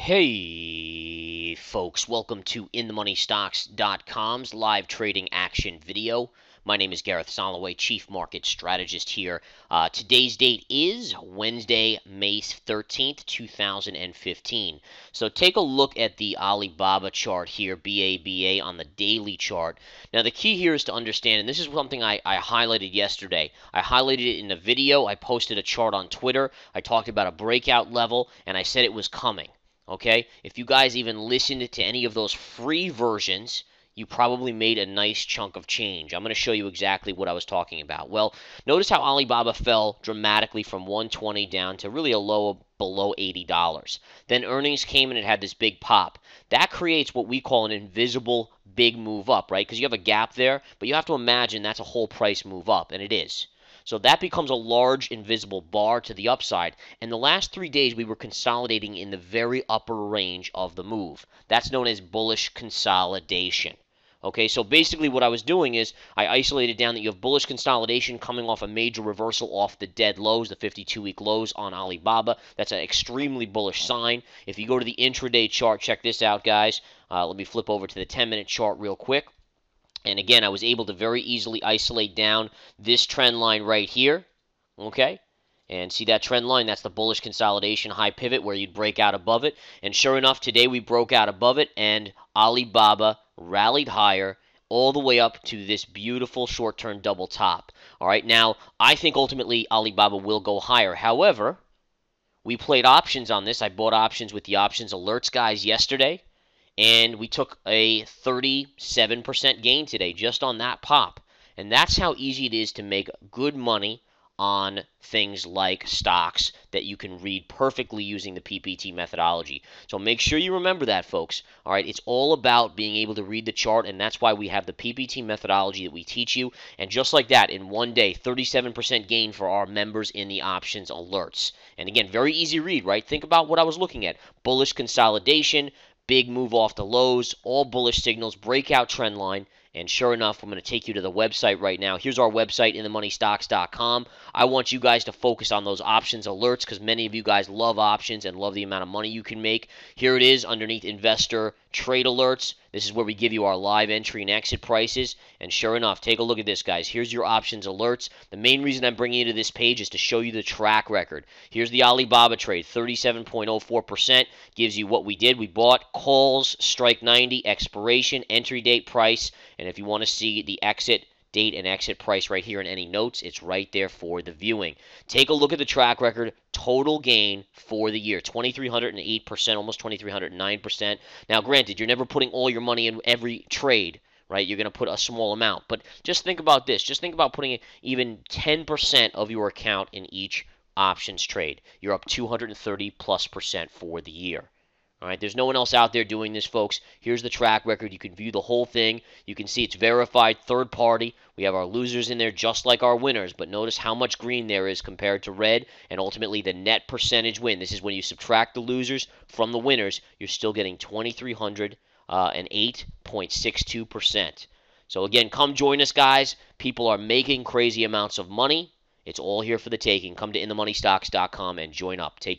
Hey folks, welcome to InTheMoneyStocks.com's live trading action video. My name is Gareth Soloway, Chief Market Strategist here. Today's date is Wednesday, May 13th, 2015. So take a look at the Alibaba chart here, BABA, on the daily chart. Now the key here is to understand, and this is something I highlighted yesterday. I highlighted it in a video. I posted a chart on Twitter. I talked about a breakout level, and I said it was coming. Okay, if you guys even listened to any of those free versions, you probably made a nice chunk of change. I'm going to show you exactly what I was talking about. Well, notice how Alibaba fell dramatically from 120 down to really a low below $80. Then earnings came and it had this big pop. That creates what we call an invisible big move up, right? Because you have a gap there, but you have to imagine that's a whole price move up, and it is. So that becomes a large invisible bar to the upside. And the last 3 days, we were consolidating in the very upper range of the move. That's known as bullish consolidation. Okay, so basically what I was doing is I isolated down that you have bullish consolidation coming off a major reversal off the dead lows, the 52-week lows on Alibaba. That's an extremely bullish sign. If you go to the intraday chart, check this out, guys. Let me flip over to the 10-minute chart real quick. And again, I was able to very easily isolate down this trend line right here, okay? And see that trend line? That's the bullish consolidation high pivot where you'd break out above it. And sure enough, today we broke out above it, and Alibaba rallied higher all the way up to this beautiful short-term double top. All right, now, I think ultimately Alibaba will go higher. However, we played options on this. I bought options with the options alerts guys yesterday. And we took a 37% gain today just on that pop. And that's how easy it is to make good money on things like stocks that you can read perfectly using the PPT methodology. So make sure you remember that, folks. All right, it's all about being able to read the chart, and that's why we have the PPT methodology that we teach you. And just like that, in one day, 37% gain for our members in the options alerts. And again, very easy read, right? Think about what I was looking at. Bullish consolidation, big move off the lows, all bullish signals, breakout trend line, and sure enough, I'm going to take you to the website right now. Here's our website, InTheMoneyStocks.com. I want you guys to focus on those options alerts because many of you guys love options and love the amount of money you can make. Here it is underneath Investor Trade Alerts. This is where we give you our live entry and exit prices. And sure enough, take a look at this, guys. Here's your options alerts. The main reason I'm bringing you to this page is to show you the track record. Here's the Alibaba trade, 37.04%. Gives you what we did. We bought calls, strike 90, expiration, entry date, price. And if you want to see the exit date and exit price right here in any notes, it's right there for the viewing. Take a look at the track record. Total gain for the year, 2,308%, almost 2,309%. Now, granted, you're never putting all your money in every trade, right? You're going to put a small amount. But just think about this. Just think about putting even 10% of your account in each options trade. You're up 230+% for the year. All right, there's no one else out there doing this, folks. Here's the track record. You can view the whole thing. You can see it's verified, third party. We have our losers in there just like our winners, but notice how much green there is compared to red, and ultimately the net percentage win. This is when you subtract the losers from the winners, you're still getting 2,308.62%. So again, come join us, guys. People are making crazy amounts of money. It's all here for the taking. Come to InTheMoneyStocks.com and join up. Take care.